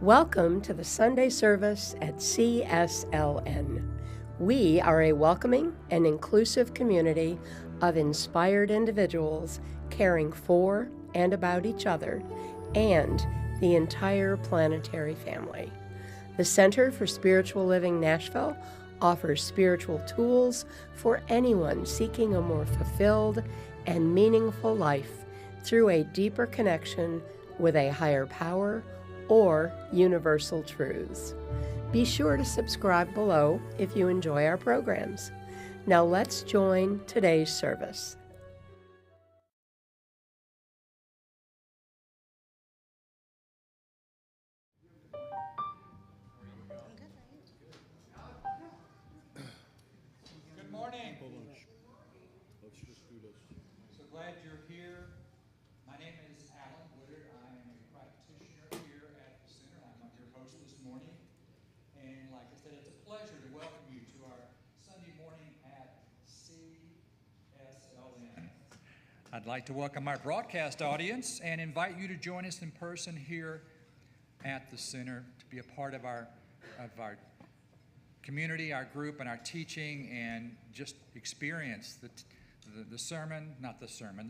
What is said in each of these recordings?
Welcome to the Sunday service at CSLN. We are a welcoming and inclusive community of inspired individuals caring for and about each other and the entire planetary family. The Center for Spiritual Living Nashville offers spiritual tools for anyone seeking a more fulfilled and meaningful life through a deeper connection with a higher power or universal truths. Be sure to subscribe below if you enjoy our programs. Now let's join today's service. Good morning. So glad you're here. My name is Alan Woodard. I am a practitioner here at the center. I'm your host this morning. And like I said, it's a pleasure to welcome you to our Sunday morning at CSLN. I'd like to welcome our broadcast audience and invite you to join us in person here at the center to be a part of our community, our group, and our teaching, and just experience the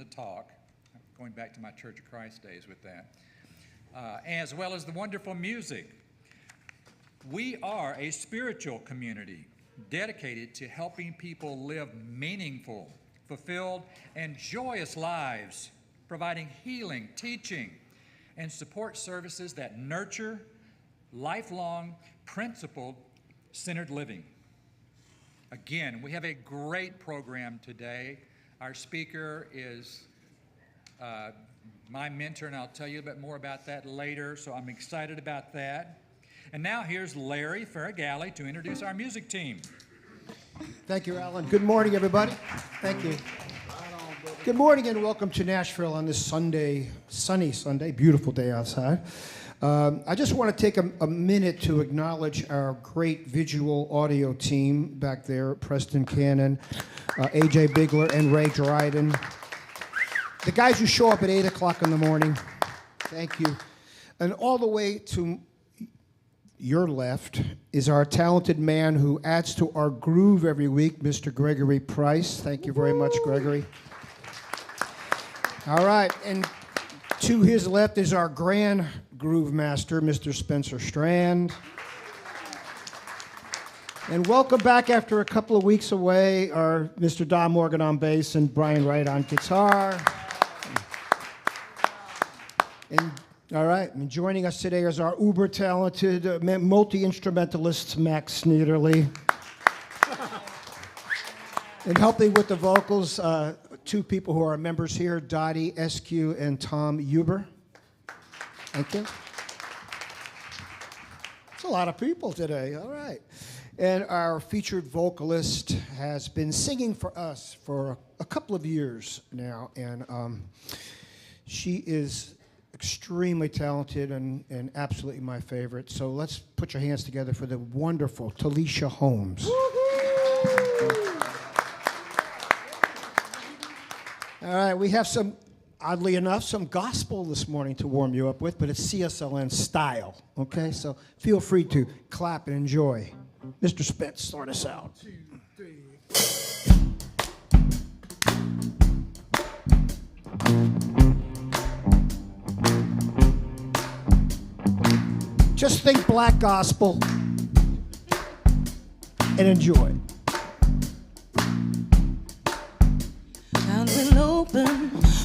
talk. I'm going back to my Church of Christ days with that, as well as the wonderful music. We are a spiritual community dedicated to helping people live meaningful, fulfilled, and joyous lives, providing healing, teaching, and support services that nurture lifelong, principled, centered living. Again, we have a great program today. Our speaker is my mentor, and I'll tell you a bit more about that later, so I'm excited about that. And now here's Larry Ferragalli to introduce our music team. Thank you, Alan. Good morning, everybody. Thank you. Good morning and welcome to Nashville on this Sunday, sunny Sunday, beautiful day outside. I just want to take a minute to acknowledge our great visual audio team back there, Preston Cannon, AJ Bigler, and Ray Dryden. The guys who show up at 8 o'clock in the morning, thank you. And all the way to your left is our talented man who adds to our groove every week, Mr. Gregory Price. Thank you very much, Gregory. All right, and to his left is our grand groove master, Mr. Spencer Strand. And welcome back after a couple of weeks away, our Mr. Don Morgan on bass and Brian Wright on guitar. And all right, and joining us today is our uber-talented multi-instrumentalist, Max Sneederly. And helping with the vocals, two people who are members here, Dottie Eskew and Tom Huber. Thank you. It's a lot of people today, all right. And our featured vocalist has been singing for us for a couple of years now, and she is extremely talented and absolutely my favorite. So let's put your hands together for the wonderful Talisha Holmes. All right, we have some, oddly enough, some gospel this morning to warm you up with, but it's CSLN style, okay? So feel free to clap and enjoy. Mr. Spence, start us out. 1, 2, 3. Just think black gospel and enjoy. God will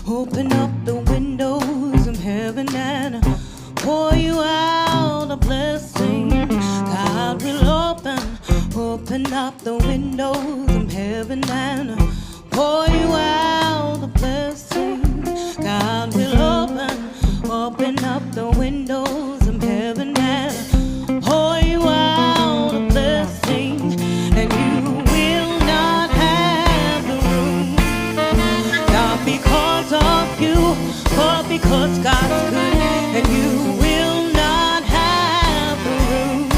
open up the windows of heaven and pour you out a blessing. God will open up the windows of heaven and pour you out a blessing. God will open up the windows of heaven and pour you out a blessing, and you will not have the room, not because of you, but because God's good, and you will not have the room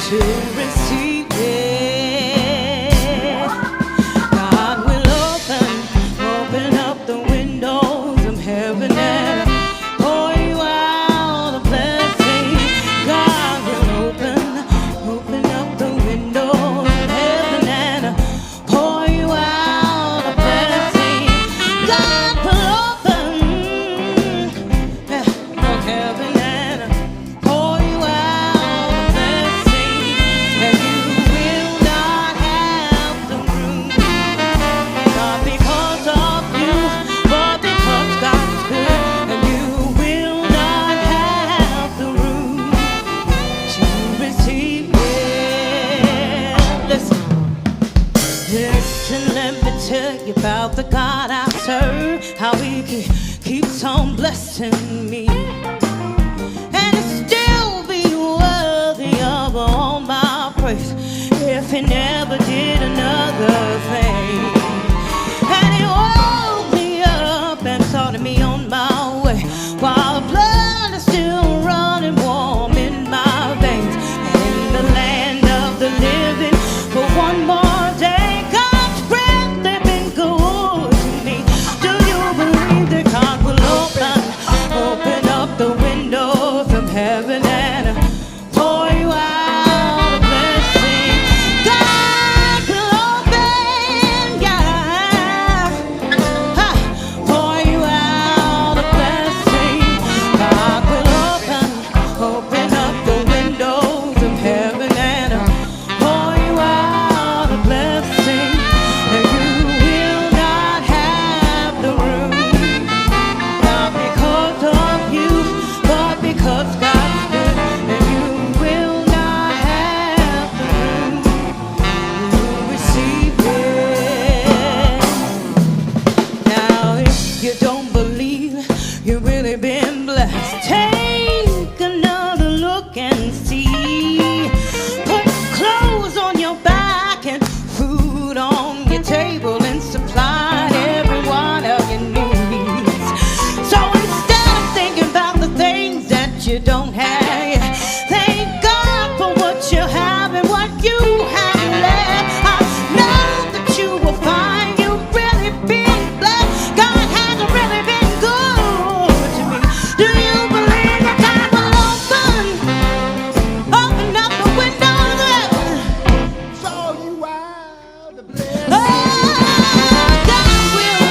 to receive it. God will you about the God I serve, how He keeps on blessing me, and it still be worthy of all my praise if He never did another thing. And He woke me up and started me on my way while the blood is still running warm in my veins. And in the land of the living for one more day, God's breath has been good to me. Do you believe that God will open up the window from heaven and pour you out a blessing? God will open, yeah, pour you out a blessing. God will open up the windows of heaven and pour you out a blessing, and you will not have the room, not because of you, but because God's good, and you will not have the room. You receive it. Now, if you don't believe you've really been blessed, take another look and see. Put clothes on your back and food on your table and supply every one of your needs. So instead of thinking about the things that you don't have, thank God for what you have and what you have left. I know that you will find you've really been blessed. God has really been good to me. Do you believe that God will open up the windows of heaven? Saw you out the blessing. God will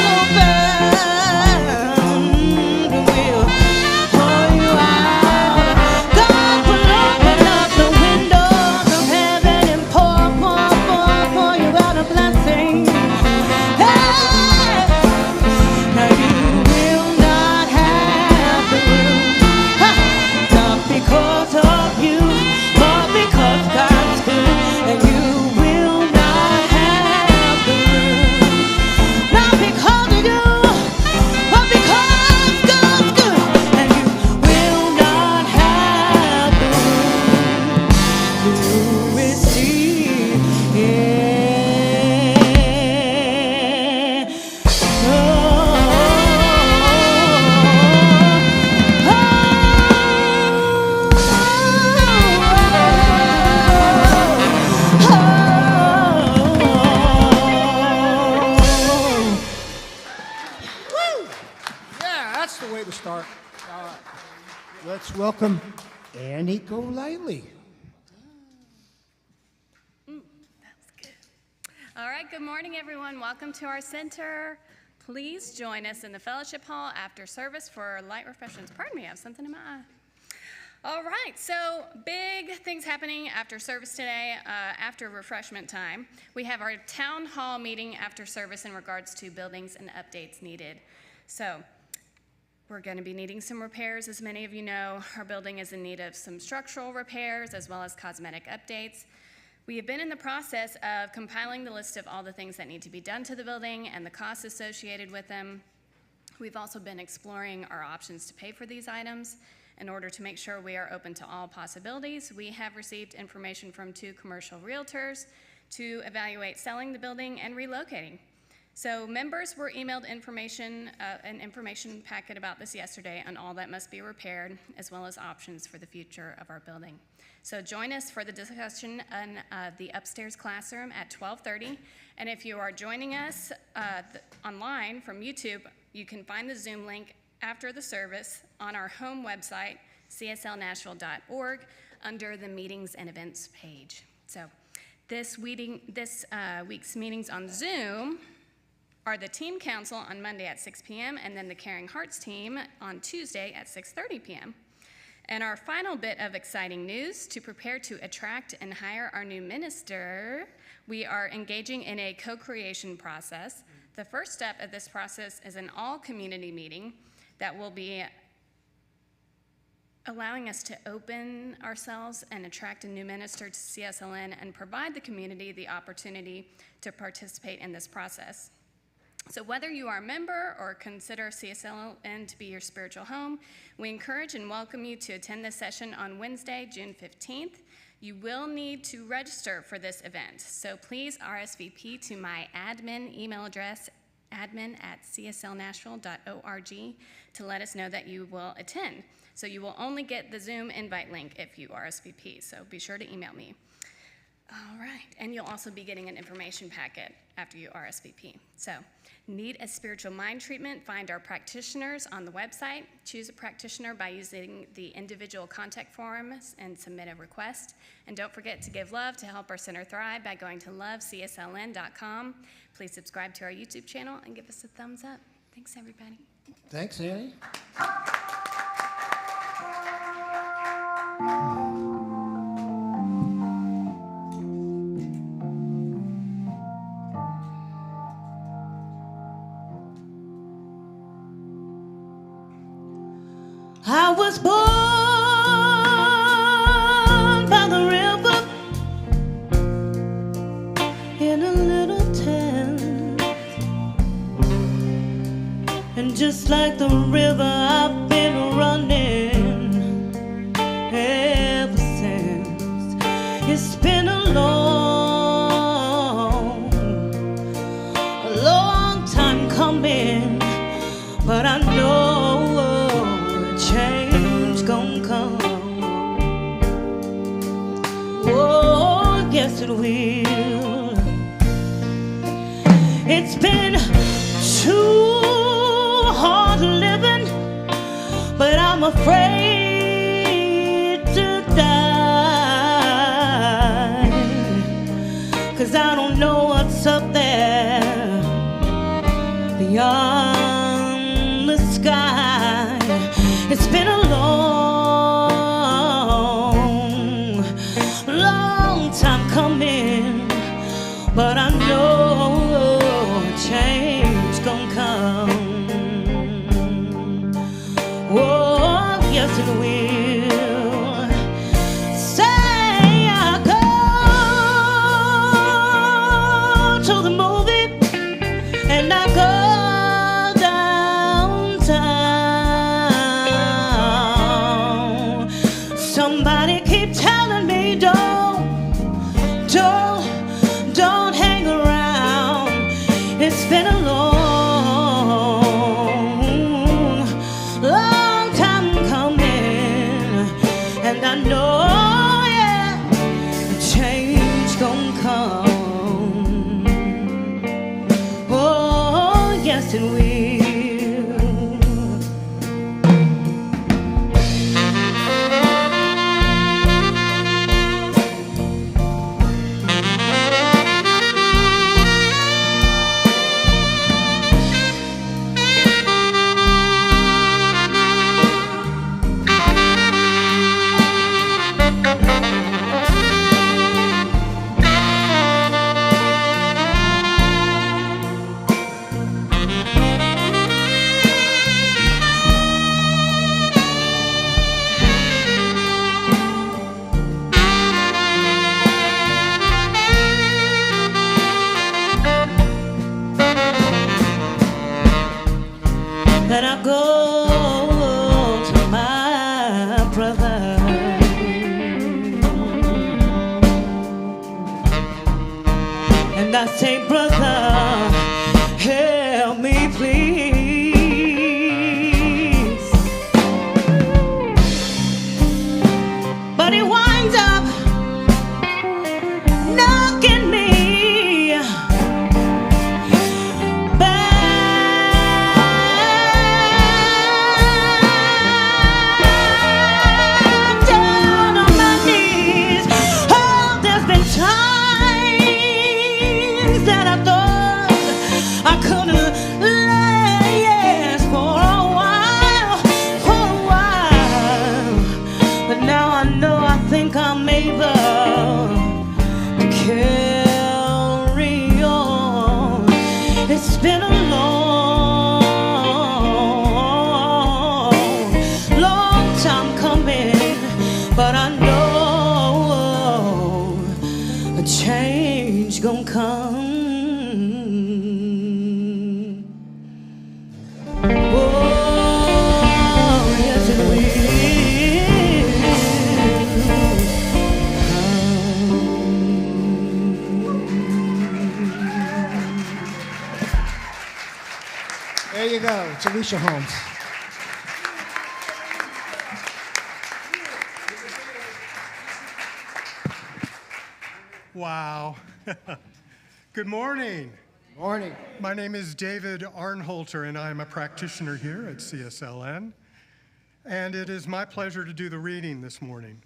pour you out. God will open up the windows of heaven and pour you out a blessing. Hey, now you will not have the room, not because of you, but because God's good, and you will not have the room, not because of you, but because God's good, and you will not have the room. You receive it. Yeah, that's the way to start. Let's welcome Annie Golightly. All right, good morning, everyone. Welcome to our center. Please join us in the fellowship hall after service for light refreshments. Pardon me, I have something in my eye. All right, so big things happening after service today, after refreshment time. We have our town hall meeting after service in regards to buildings and updates needed. So we're going to be needing some repairs. As many of you know, our building is in need of some structural repairs as well as cosmetic updates. We have been in the process of compiling the list of all the things that need to be done to the building and the costs associated with them. We've also been exploring our options to pay for these items. In order to make sure we are open to all possibilities, we have received information from 2 commercial realtors to evaluate selling the building and relocating. So members were emailed an information packet about this yesterday on all that must be repaired, as well as options for the future of our building. So join us for the discussion in the upstairs classroom at 12:30. And if you are joining us online from YouTube, you can find the Zoom link after the service on our home website, cslnashville.org, under the Meetings and Events page. So this week's meetings on Zoom are the Team Council on Monday at 6 p.m. and then the Caring Hearts team on Tuesday at 6:30 p.m. And our final bit of exciting news, to prepare to attract and hire our new minister, we are engaging in a co-creation process. The first step of this process is an all-community meeting that will be allowing us to open ourselves and attract a new minister to CSLN and provide the community the opportunity to participate in this process. So whether you are a member or consider CSLN to be your spiritual home, we encourage and welcome you to attend this session on Wednesday, June 15th. You will need to register for this event, so please RSVP to my admin email address, admin@cslnashville.org, to let us know that you will attend. So you will only get the Zoom invite link if you RSVP, so be sure to email me. All right, and you'll also be getting an information packet after you RSVP. So, need a spiritual mind treatment? Find our practitioners on the website. Choose a practitioner by using the individual contact forms and submit a request. And don't forget to give love to help our center thrive by going to lovecsln.com. Please subscribe to our YouTube channel and give us a thumbs up. Thanks, everybody. Thanks, Annie. I was born by the river in a little tent, and just like the river I've been running ever since. It's been a long time coming, but I know change gon' come. Oh, yes it will. It's been too hard living, but I'm afraid to die, 'cause I don't know what's up there beyond the sky. It's been a long time coming, but I know change gon' come. Oh, yes it will. Say I go to the movie and I go downtown. Somebody keep telling me don't hang around. It's been a long time coming, and I know, yeah, change gon' come. Oh, yes it will. That I go to my brother, and I say, brother, help me please. But he winds up knocking me that I thought I couldn't last for a while, but now I know, I think I'm able to carry on. It's been a long time coming, but I know a change gon' come. That's Alicia Holmes. Wow. Good morning. Morning. My name is David Arnholter, and I am a practitioner here at CSLN. And it is my pleasure to do the reading this morning.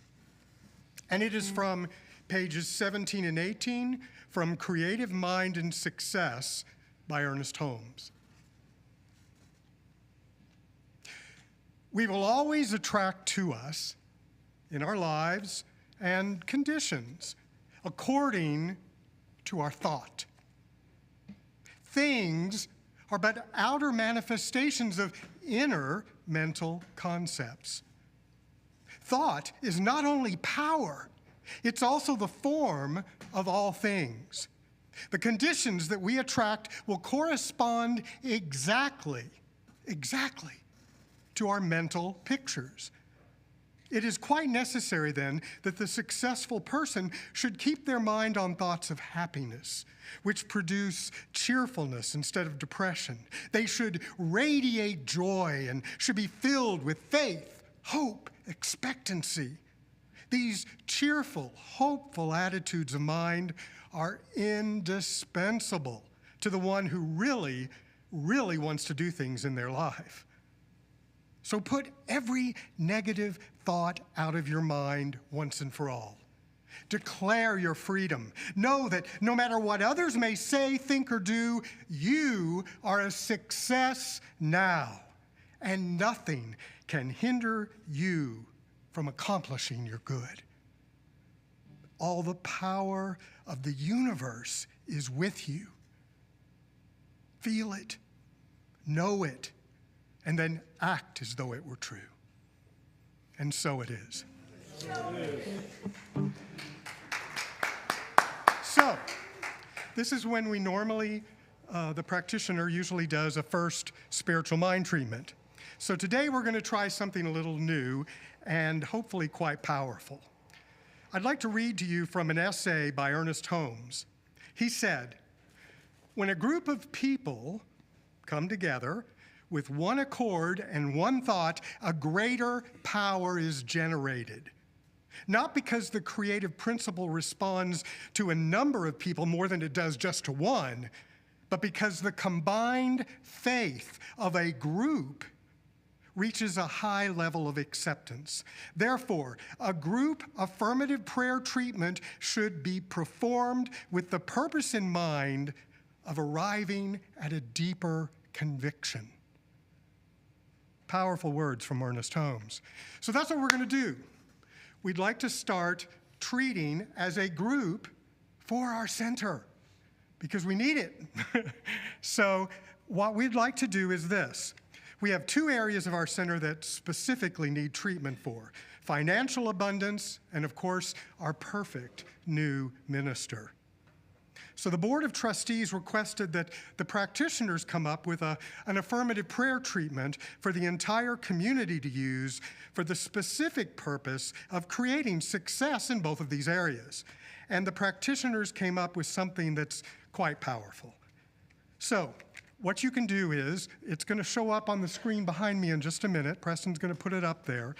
And it is from pages 17 and 18 from Creative Mind and Success by Ernest Holmes. We will always attract to us in our lives and conditions according to our thought. Things are but outer manifestations of inner mental concepts. Thought is not only power, it's also the form of all things. The conditions that we attract will correspond exactly to our mental pictures. It is quite necessary, then, that the successful person should keep their mind on thoughts of happiness, which produce cheerfulness instead of depression. They should radiate joy and should be filled with faith, hope, expectancy. These cheerful, hopeful attitudes of mind are indispensable to the one who really wants to do things in their life. So put every negative thought out of your mind once and for all. Declare your freedom. Know that no matter what others may say, think, or do, you are a success now, and nothing can hinder you from accomplishing your good. All the power of the universe is with you. Feel it, know it, and then act as though it were true. And so it is. So, this is when we normally, the practitioner usually does a first spiritual mind treatment. So today we're going to try something a little new and hopefully quite powerful. I'd like to read to you from an essay by Ernest Holmes. He said, "When a group of people come together with one accord and one thought, a greater power is generated. Not because the creative principle responds to a number of people more than it does just to one, but because the combined faith of a group reaches a high level of acceptance. Therefore, a group affirmative prayer treatment should be performed with the purpose in mind of arriving at a deeper conviction." Powerful words from Ernest Holmes. So that's what we're going to do. We'd like to start treating as a group for our center because we need it. So what we'd like to do is this. We have two areas of our center that specifically need treatment for: financial abundance and, of course, our perfect new minister. So the Board of Trustees requested that the practitioners come up with an affirmative prayer treatment for the entire community to use for the specific purpose of creating success in both of these areas. And the practitioners came up with something that's quite powerful. So what you can do is, it's going to show up on the screen behind me in just a minute. Preston's going to put it up there.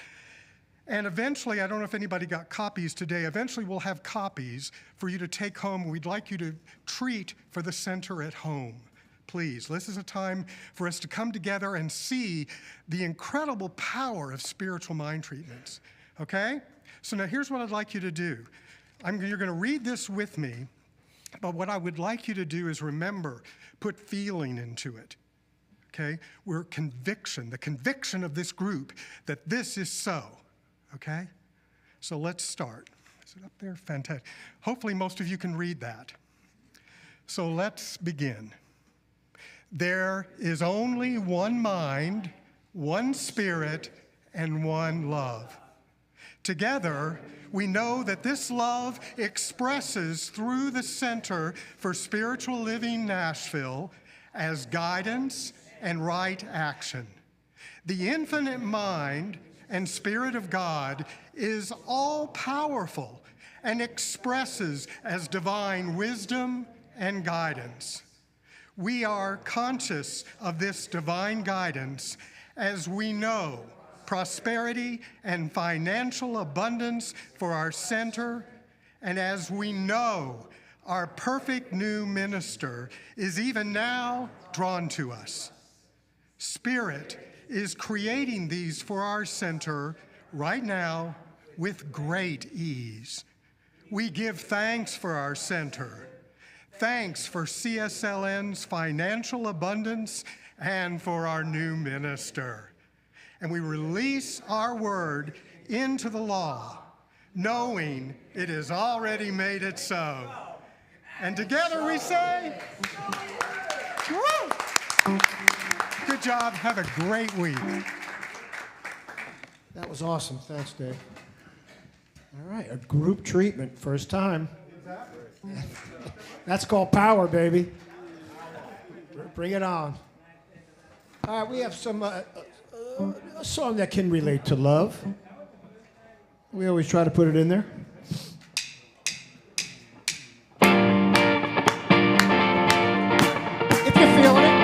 And eventually, I don't know if anybody got copies today, eventually we'll have copies for you to take home. We'd like you to treat for the center at home. Please, this is a time for us to come together and see the incredible power of spiritual mind treatments, okay? So now here's what I'd like you to do. You're going to read this with me, but what I would like you to do is remember, put feeling into it, okay? The conviction of this group that this is so. Okay? So let's start. Is it up there? Fantastic. Hopefully most of you can read that. So let's begin. There is only one mind, one spirit, and one love. Together, we know that this love expresses through the Center for Spiritual Living Nashville as guidance and right action. The infinite mind and Spirit of God is all-powerful and expresses as divine wisdom and guidance. We are conscious of this divine guidance as we know prosperity and financial abundance for our center, and as we know our perfect new minister is even now drawn to us. Spirit is creating these for our center right now with great ease. We give thanks for our center. Thanks for CSLN's financial abundance and for our new minister. And we release our word into the law, knowing it has already made it so. And together we say, woo! Good job. Have a great week. That was awesome. Thanks, Dave. All right, a group treatment, first time. That's called power, baby. Bring it on. All right, we have some a song that can relate to love. We always try to put it in there. If you're feeling it.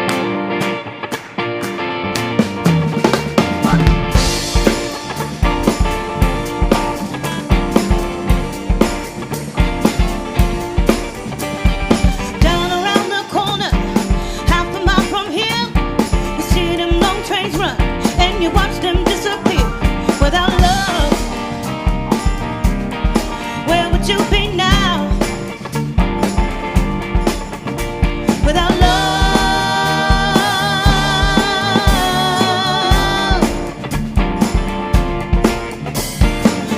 You watch them disappear without love. Where would you be now? Without love.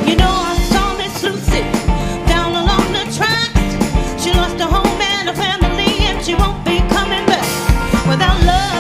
You know I saw Miss Lucy down along the tracks. She lost her home and her family, and she won't be coming back without love.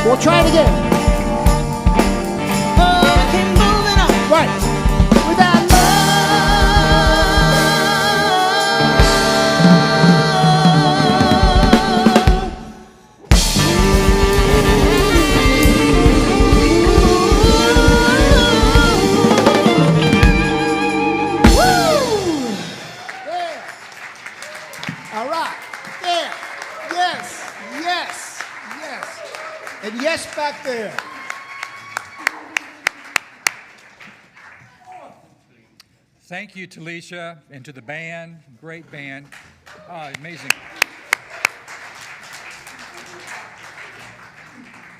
We'll try it again. Keep moving on. Right. Without And yes, back there. Thank you, Talisha, and to the band, great band. Oh, amazing.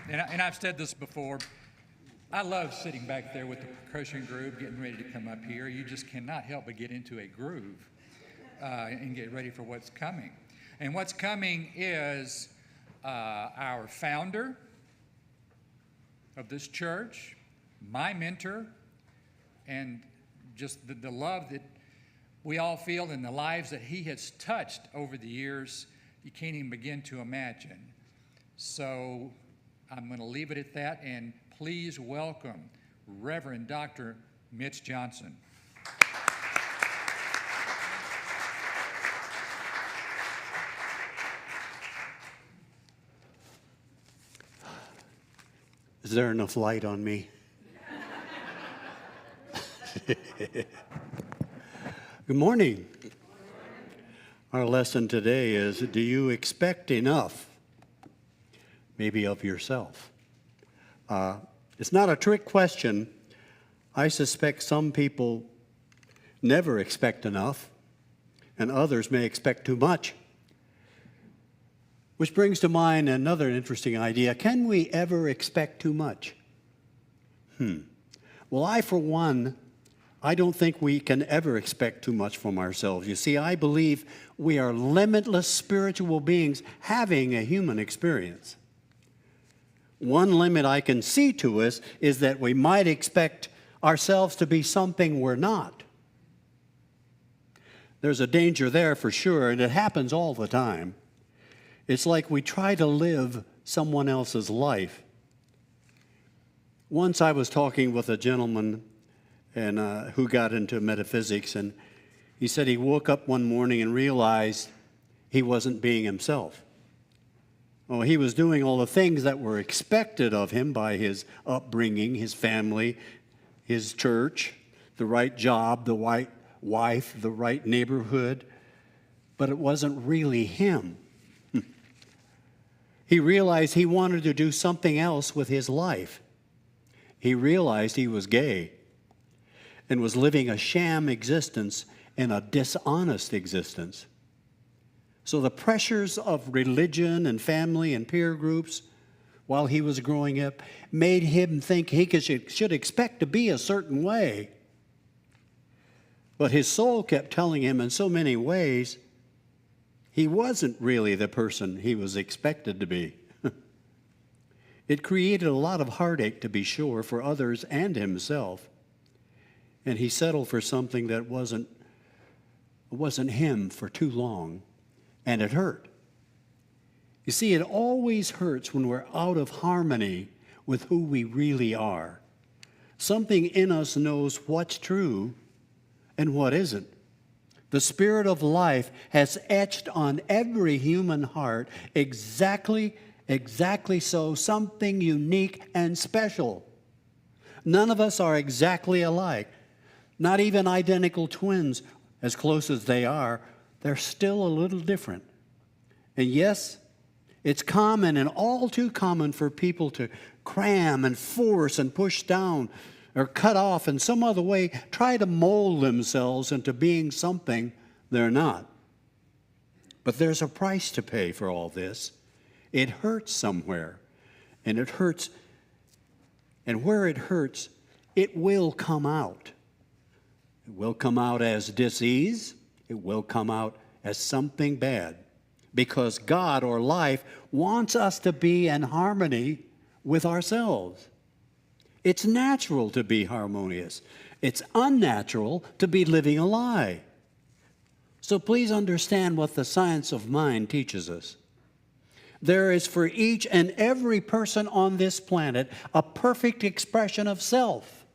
And I've said this before, I love sitting back there with the percussion group, getting ready to come up here. You just cannot help but get into a groove and get ready for what's coming. And what's coming is our founder of this church, my mentor, and just the love that we all feel in the lives that he has touched over the years, you can't even begin to imagine. So I'm going to leave it at that, and please welcome Reverend Dr. Mitch Johnson. Is there enough light on me? Good morning. Our lesson today is, do you expect enough, maybe of yourself? It's not a trick question. I suspect some people never expect enough, and others may expect too much. Which brings to mind another interesting idea. Can we ever expect too much? Well, I, for one, I don't think we can ever expect too much from ourselves. You see, I believe we are limitless spiritual beings having a human experience. One limit I can see to us is that we might expect ourselves to be something we're not. There's a danger there for sure, and it happens all the time. It's like we try to live someone else's life. Once I was talking with a gentleman who got into metaphysics, and he said he woke up one morning and realized he wasn't being himself. Oh, he was doing all the things that were expected of him by his upbringing, his family, his church, the right job, the right wife, the right neighborhood, but it wasn't really him. He realized he wanted to do something else with his life. He realized he was gay and was living a sham existence and a dishonest existence. So the pressures of religion and family and peer groups while he was growing up made him think he should expect to be a certain way. But his soul kept telling him in so many ways he wasn't really the person he was expected to be. It created a lot of heartache, to be sure, for others and himself. And he settled for something that wasn't him for too long, and it hurt. You see, it always hurts when we're out of harmony with who we really are. Something in us knows what's true and what isn't. The Spirit of life has etched on every human heart exactly so, something unique and special. None of us are exactly alike. Not even identical twins, as close as they are, they're still a little different. And yes, it's common and all too common for people to cram and force and push down or cut off in some other way, try to mold themselves into being something they're not. But there's a price to pay for all this. It hurts somewhere, and it hurts, and where it hurts, it will come out. It will come out as disease. It will come out as something bad, because God or life wants us to be in harmony with ourselves. It's natural to be harmonious. It's unnatural to be living a lie. So please understand what the science of mind teaches us. There is for each and every person on this planet a perfect expression of self.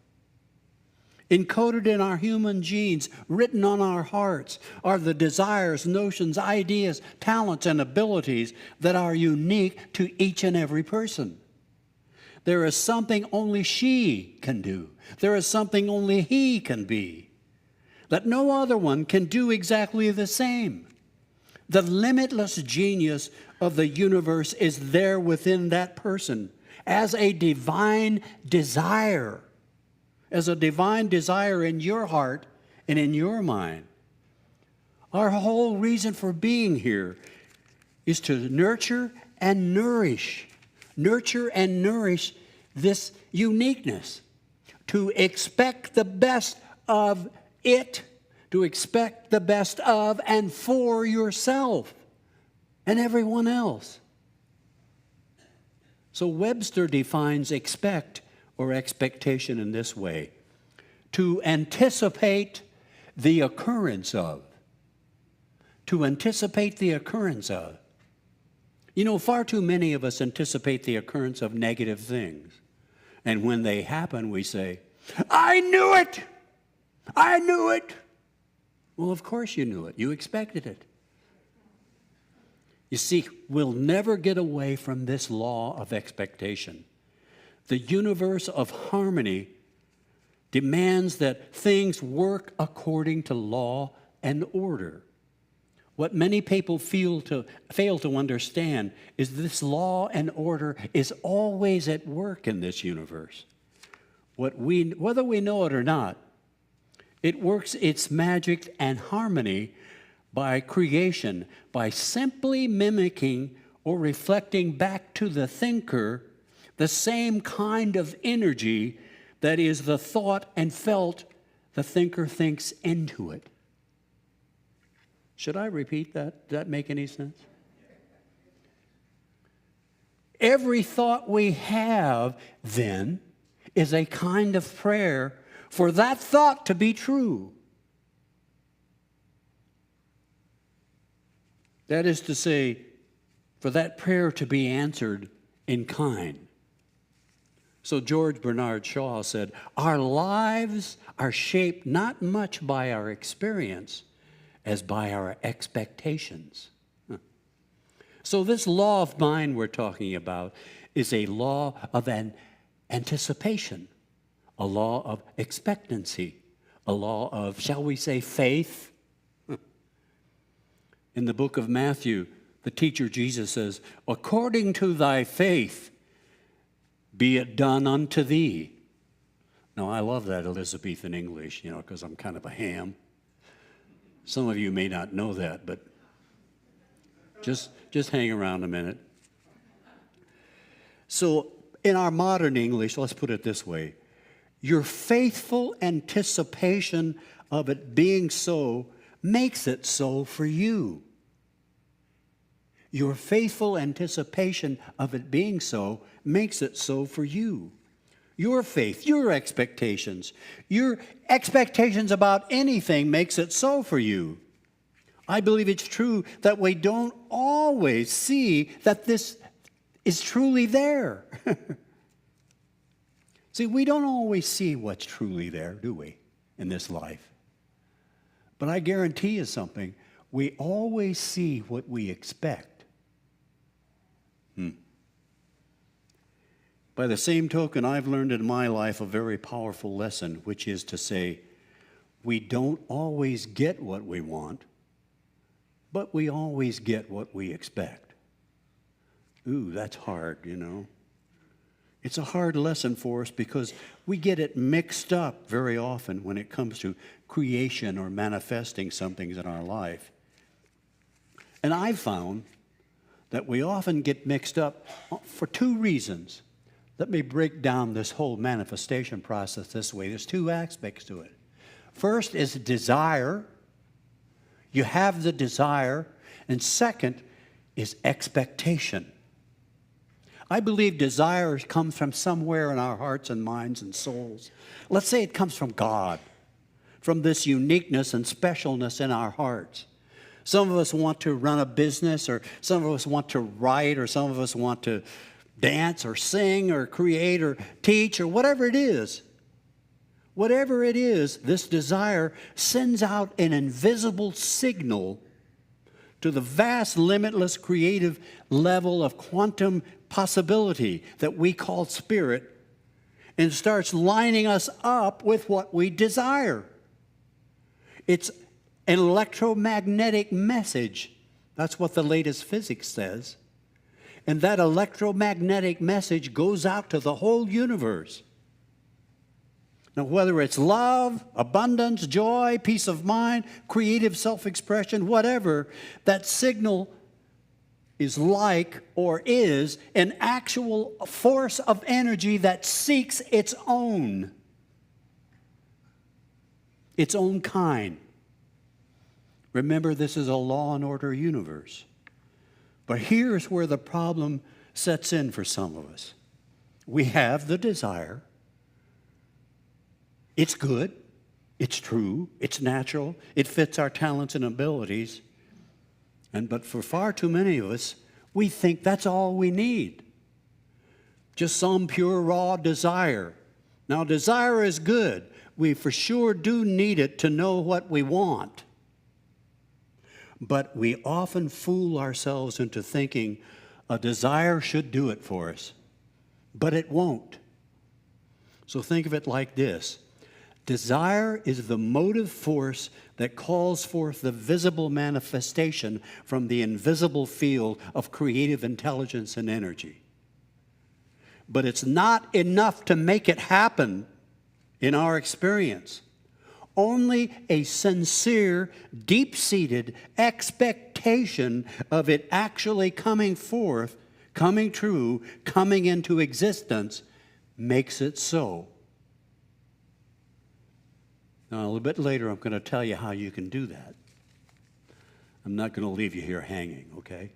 Encoded in our human genes, written on our hearts, are the desires, notions, ideas, talents, and abilities that are unique to each and every person. There is something only she can do. There is something only he can be, that no other one can do exactly the same. The limitless genius of the universe is there within that person, as a divine desire, in your heart and in your mind. Our whole reason for being here is to nurture and nourish this uniqueness, to expect the best of it, to expect the best of and for yourself and everyone else. So Webster defines expect or expectation in this way: to anticipate the occurrence of. To anticipate the occurrence of. You know, far too many of us anticipate the occurrence of negative things. And when they happen, we say, I knew it! I knew it! Well, of course you knew it. You expected it. You see, we'll never get away from this law of expectation. The universe of harmony demands that things work according to law and order. What many people fail to understand is this law and order is always at work in this universe. Whether we know it or not, it works its magic and harmony by creation, by simply mimicking or reflecting back to the thinker the same kind of energy that is the thought and felt the thinker thinks into it. Should I repeat that? Does that make any sense? Every thought we have, then, is a kind of prayer for that thought to be true. That is to say, for that prayer to be answered in kind. So George Bernard Shaw said, our lives are shaped not much by our experience as by our expectations. So this law of mind we're talking about is a law of an anticipation, a law of expectancy, a law of, shall we say, faith. In the book of Matthew, the teacher Jesus says, according to thy faith, be it done unto thee. Now, I love that Elizabethan English, because I'm kind of a ham. Some of you may not know that, but just hang around a minute. So, in our modern English, let's put it this way. Your faithful anticipation of it being so makes it so for you. Your faithful anticipation of it being so makes it so for you. Your faith, your expectations about anything makes it so for you. I believe it's true that we don't always see that this is truly there. See, we don't always see what's truly there, do we, in this life? But I guarantee you something, we always see what we expect. By the same token, I've learned in my life a very powerful lesson, which is to say, we don't always get what we want, but we always get what we expect. Ooh, that's hard, It's a hard lesson for us because we get it mixed up very often when it comes to creation or manifesting something in our life. And I've found that we often get mixed up for two reasons. Let me break down this whole manifestation process this way. There's two aspects to it. First is desire. You have the desire. And second is expectation. I believe desire comes from somewhere in our hearts and minds and souls. Let's say it comes from God, from this uniqueness and specialness in our hearts. Some of us want to run a business, or some of us want to write, or some of us want to dance or sing or create or teach or whatever it is. Whatever it is, this desire sends out an invisible signal to the vast, limitless creative level of quantum possibility that we call spirit, and starts lining us up with what we desire. It's an electromagnetic message. That's what the latest physics says. And that electromagnetic message goes out to the whole universe. Now, whether it's love, abundance, joy, peace of mind, creative self-expression, whatever, that signal is like or is an actual force of energy that seeks its own kind. Remember, this is a law and order universe. But here's where the problem sets in for some of us. We have the desire. It's good, it's true, it's natural, it fits our talents and abilities. But for far too many of us, we think that's all we need. Just some pure, raw desire. Now, desire is good. We for sure do need it to know what we want. But we often fool ourselves into thinking a desire should do it for us. But it won't. So think of it like this. Desire is the motive force that calls forth the visible manifestation from the invisible field of creative intelligence and energy. But it's not enough to make it happen in our experience. Only a sincere, deep-seated expectation of it actually coming forth, coming true, coming into existence makes it so. Now, a little bit later, I'm going to tell you how you can do that. I'm not going to leave you here hanging, okay?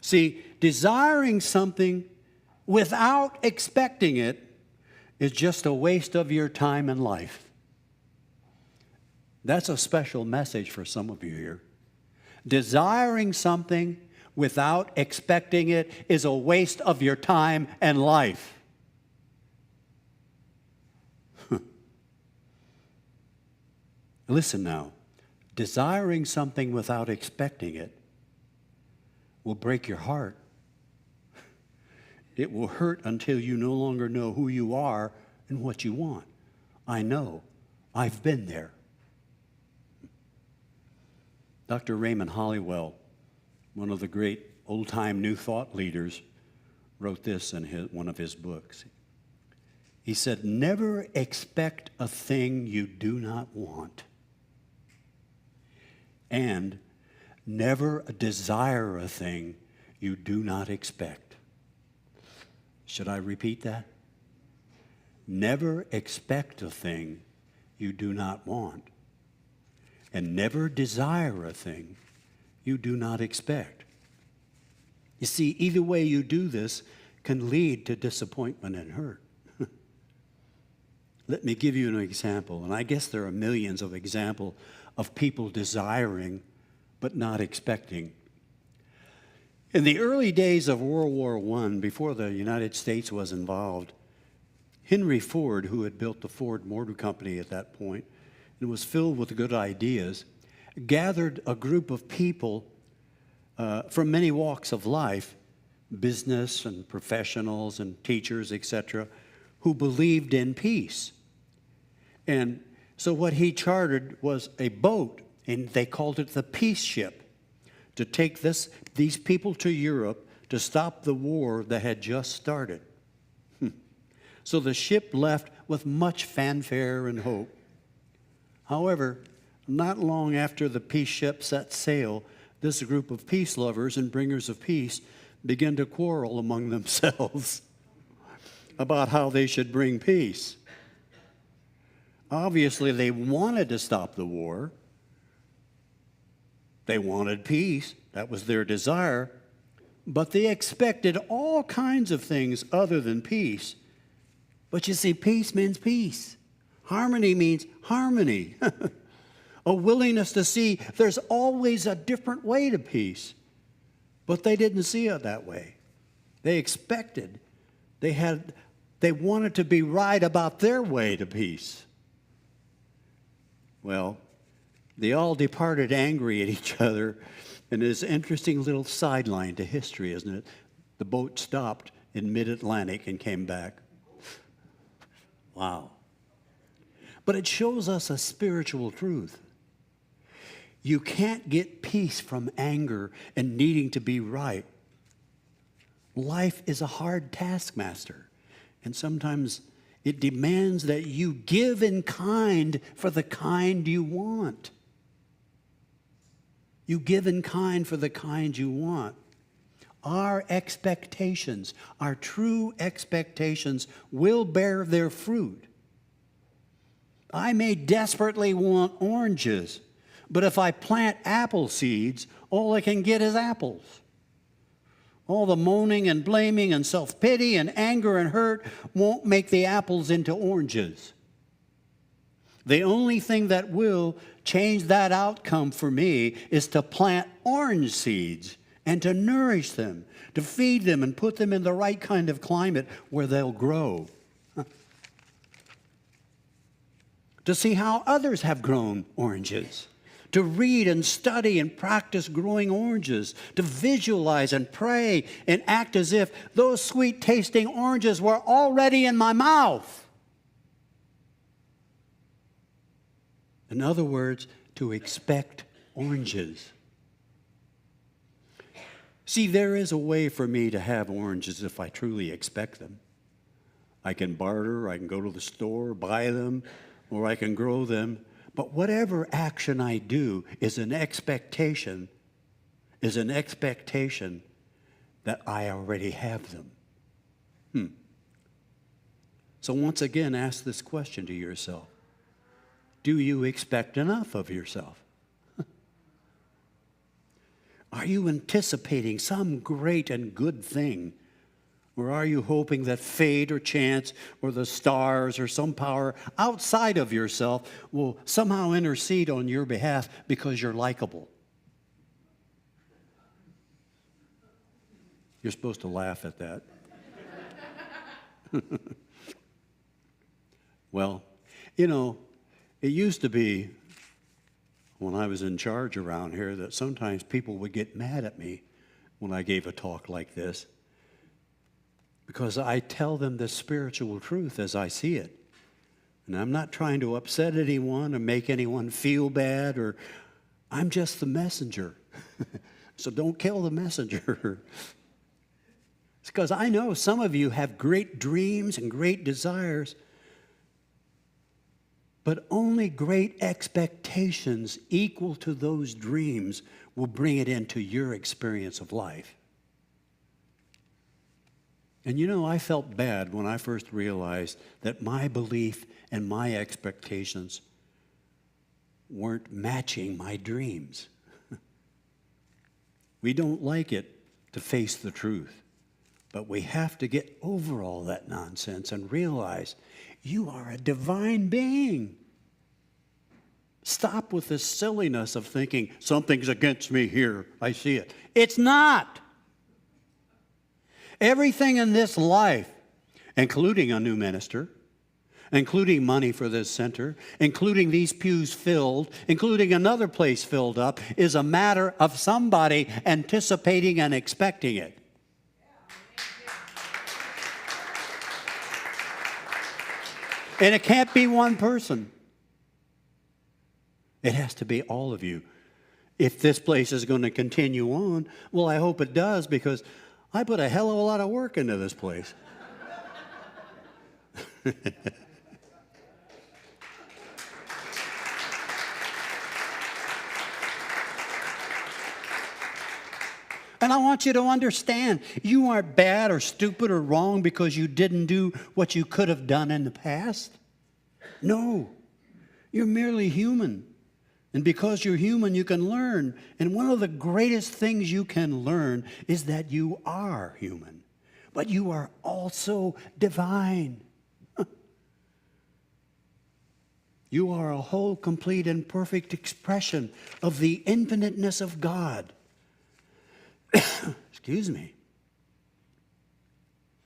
See, desiring something without expecting it is just a waste of your time and life. That's a special message for some of you here. Desiring something without expecting it is a waste of your time and life. Listen now, desiring something without expecting it will break your heart. It will hurt until you no longer know who you are and what you want. I know. I've been there. Dr. Raymond Hollywell, one of the great old-time New Thought leaders, wrote this in one of his books. He said, "Never expect a thing you do not want. And never desire a thing you do not expect." Should I repeat that? Never expect a thing you do not want. And never desire a thing you do not expect. You see, either way you do this can lead to disappointment and hurt. Let me give you an example, and I guess there are millions of examples of people desiring but not expecting. In the early days of World War I, before the United States was involved, Henry Ford, who had built the Ford Motor Company at that point and was filled with good ideas, gathered a group of people from many walks of life, business and professionals and teachers, etc., who believed in peace. And so what he chartered was a boat, and they called it the Peace Ship, to take these people to Europe to stop the war that had just started. So the ship left with much fanfare and hope. However, not long after the peace ship set sail, this group of peace lovers and bringers of peace began to quarrel among themselves about how they should bring peace. Obviously, they wanted to stop the war. They wanted peace. That was their desire. But they expected all kinds of things other than peace. But you see, peace means peace. Harmony means harmony. A willingness to see there's always a different way to peace. But they didn't see it that way. They expected. They wanted to be right about their way to peace. Well, they all departed angry at each other, and it's an interesting little sideline to history, isn't it? The boat stopped in mid-Atlantic and came back. Wow. But it shows us a spiritual truth. You can't get peace from anger and needing to be right. Life is a hard taskmaster, and sometimes it demands that you give in kind for the kind you want. You give in kind for the kind you want. Our expectations, our true expectations, will bear their fruit. I may desperately want oranges, but if I plant apple seeds, all I can get is apples. All the moaning and blaming and self-pity and anger and hurt won't make the apples into oranges. The only thing that will change that outcome for me is to plant orange seeds and to nourish them, to feed them and put them in the right kind of climate where they'll grow. To see how others have grown oranges. To read and study and practice growing oranges. To visualize and pray and act as if those sweet-tasting oranges were already in my mouth. In other words, to expect oranges. See, there is a way for me to have oranges if I truly expect them. I can barter, I can go to the store, buy them, or I can grow them. But whatever action I do is an expectation that I already have them. So once again, ask this question to yourself. Do you expect enough of yourself? Are you anticipating some great and good thing? Or are you hoping that fate or chance or the stars or some power outside of yourself will somehow intercede on your behalf because you're likable? You're supposed to laugh at that. Well, you know, it used to be when I was in charge around here that sometimes people would get mad at me when I gave a talk like this because I tell them the spiritual truth as I see it. And I'm not trying to upset anyone or make anyone feel bad, or I'm just the messenger. So don't kill the messenger. It's because I know some of you have great dreams and great desires, but only great expectations equal to those dreams will bring it into your experience of life. And you know, I felt bad when I first realized that my belief and my expectations weren't matching my dreams. We don't like it to face the truth, but we have to get over all that nonsense and realize you are a divine being. Stop with this silliness of thinking something's against me here. I see it. It's not. Everything in this life, including a new minister, including money for this center, including these pews filled, including another place filled up, is a matter of somebody anticipating and expecting it. And it can't be one person. It has to be all of you. If this place is going to continue on, well, I hope it does, because I put a hell of a lot of work into this place. And I want you to understand, you aren't bad or stupid or wrong because you didn't do what you could have done in the past. No, you're merely human. And because you're human, you can learn. And one of the greatest things you can learn is that you are human, but you are also divine. You are a whole, complete, and perfect expression of the infiniteness of God. Excuse me.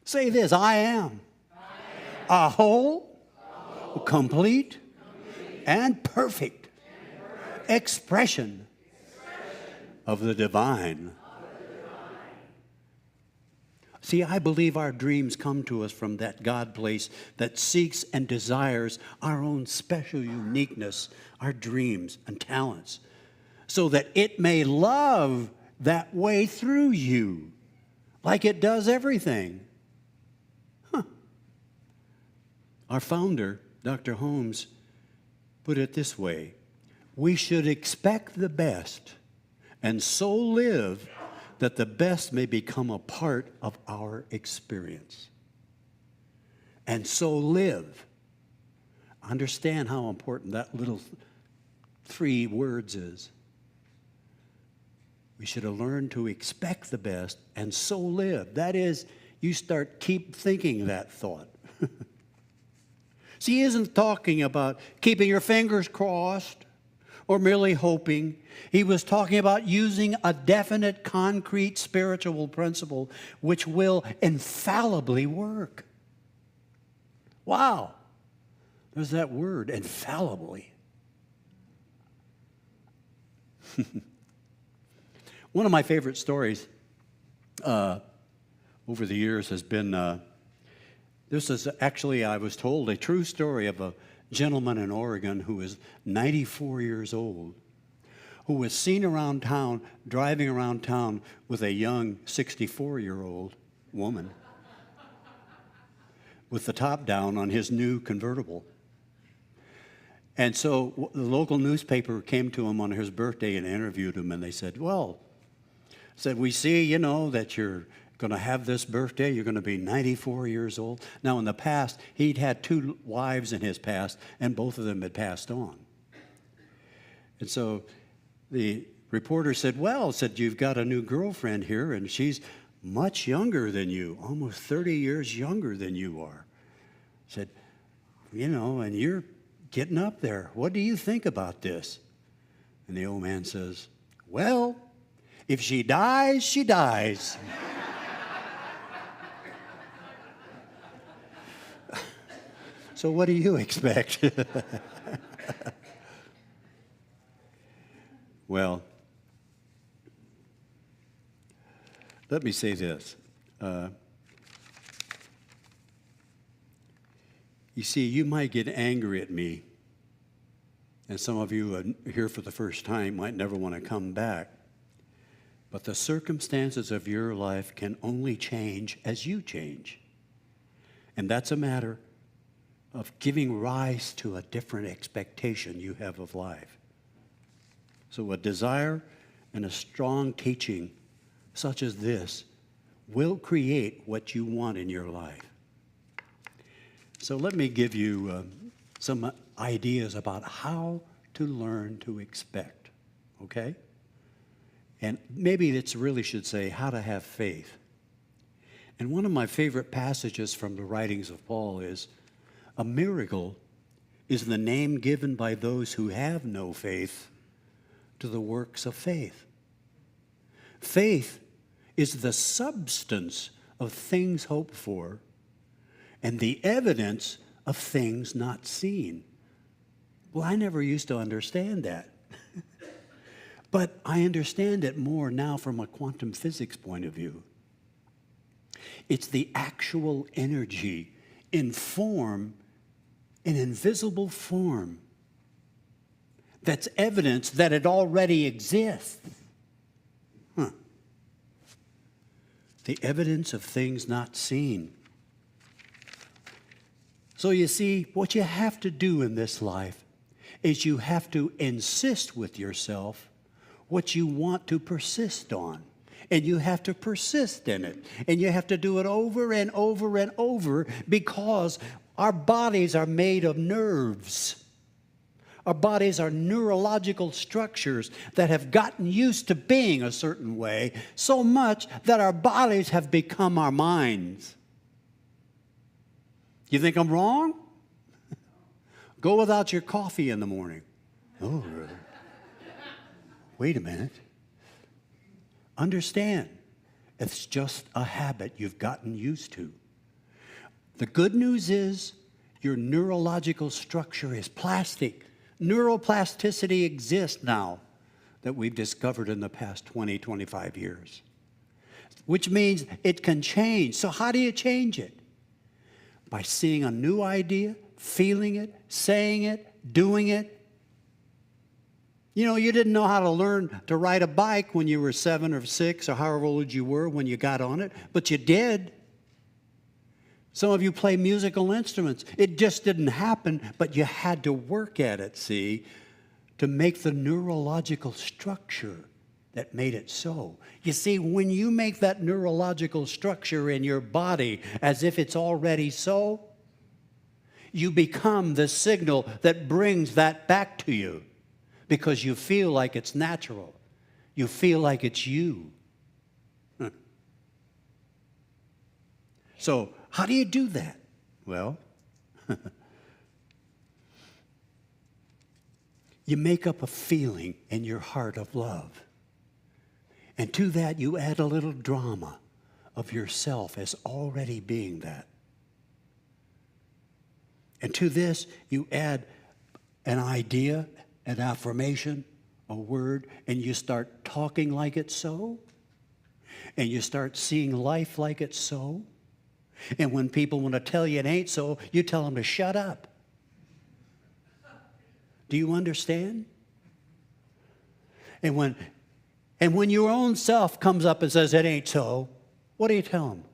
Say this: I am a whole, complete, and perfect expression of the divine. See, I believe our dreams come to us from that God place that seeks and desires our own special uniqueness, our dreams and talents, so that it may love that way through you. like it does everything. Huh. Our founder, Dr. Holmes, put it this way: we should expect the best and so live that the best may become a part of our experience. And so live. Understand how important that little 3 words is. We should have learned to expect the best and so live. That is, you keep thinking that thought. See, he isn't talking about keeping your fingers crossed or merely hoping. He was talking about using a definite, concrete spiritual principle which will infallibly work. Wow. There's that word, infallibly. One of my favorite stories over the years has been, this is actually, I was told, a true story of a gentleman in Oregon who was 94 years old, who was seen around town, driving around town with a young 64-year-old woman with the top down on his new convertible. And so the local newspaper came to him on his birthday and interviewed him, and they said, we see, that you're going to have this birthday. You're going to be 94 years old. Now, in the past, he'd had 2 wives in his past, and both of them had passed on. And so the reporter said, you've got a new girlfriend here, and she's much younger than you, almost 30 years younger than you are. Said, and you're getting up there. What do you think about this? And the old man says, well, if she dies, she dies. So what do you expect? Well, let me say this. You see, you might get angry at me, and some of you are here for the first time might never want to come back. But the circumstances of your life can only change as you change. And that's a matter of giving rise to a different expectation you have of life. So a desire and a strong teaching such as this will create what you want in your life. So let me give you some ideas about how to learn to expect, okay? And maybe it really should say how to have faith. And one of my favorite passages from the writings of Paul is, a miracle is the name given by those who have no faith to the works of faith. Faith is the substance of things hoped for and the evidence of things not seen. Well, I never used to understand that. But I understand it more now from a quantum physics point of view. It's the actual energy in form, in invisible form, that's evidence that it already exists. The evidence of things not seen. So you see, what you have to do in this life is you have to insist with yourself what you want to persist on. And you have to persist in it. And you have to do it over and over and over, because our bodies are made of nerves. Our bodies are neurological structures that have gotten used to being a certain way, so much that our bodies have become our minds. You think I'm wrong? Go without your coffee in the morning. Oh, wait a minute. Understand, it's just a habit you've gotten used to. The good news is your neurological structure is plastic. Neuroplasticity exists now that we've discovered in the past 20, 25 years, which means it can change. So how do you change it? By seeing a new idea, feeling it, saying it, doing it. You know, you didn't know how to learn to ride a bike when you were 7 or 6 or however old you were when you got on it, but you did. Some of you play musical instruments. It just didn't happen, but you had to work at it, see, to make the neurological structure that made it so. You see, when you make that neurological structure in your body as if it's already so, you become the signal that brings that back to you because you feel like it's natural. You feel like it's you. So, how do you do that? Well, you make up a feeling in your heart of love. And to that, you add a little drama of yourself as already being that. And to this, you add an idea, an affirmation, a word, and you start talking like it's so. And you start seeing life like it's so. And when people want to tell you it ain't so, you tell them to shut up. Do you understand? And when your own self comes up and says it ain't so, what do you tell them?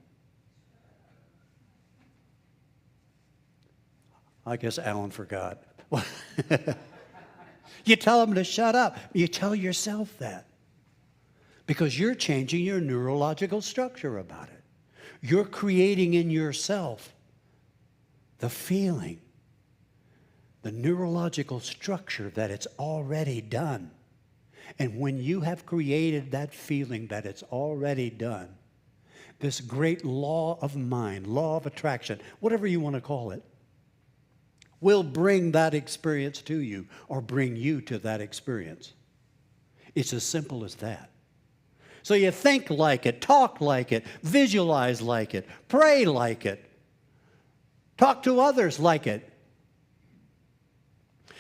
I guess Alan forgot. You tell them to shut up. You tell yourself that. Because you're changing your neurological structure about it. You're creating in yourself the feeling, the neurological structure that it's already done. And when you have created that feeling that it's already done, this great law of mind, law of attraction, whatever you want to call it, will bring that experience to you or bring you to that experience. It's as simple as that. So you think like it, talk like it, visualize like it, pray like it, talk to others like it.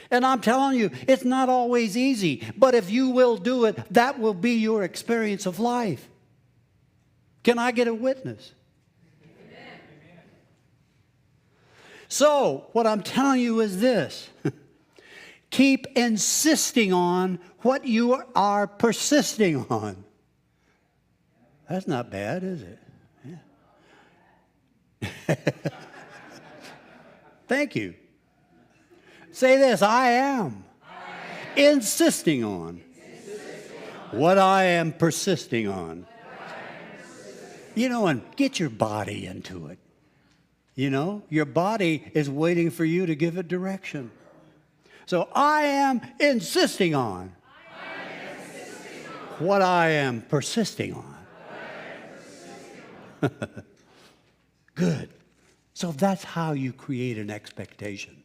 And I'm telling you, it's not always easy, but if you will do it, that will be your experience of life. Can I get a witness? Amen. So, what I'm telling you is this. Keep insisting on what you are persisting on. That's not bad, is it? Yeah. Thank you. Say this, I am insisting on what I am persisting on. You know, and get your body into it. You know, your body is waiting for you to give it direction. So I am insisting on what I am persisting on. Good. So that's how you create an expectation.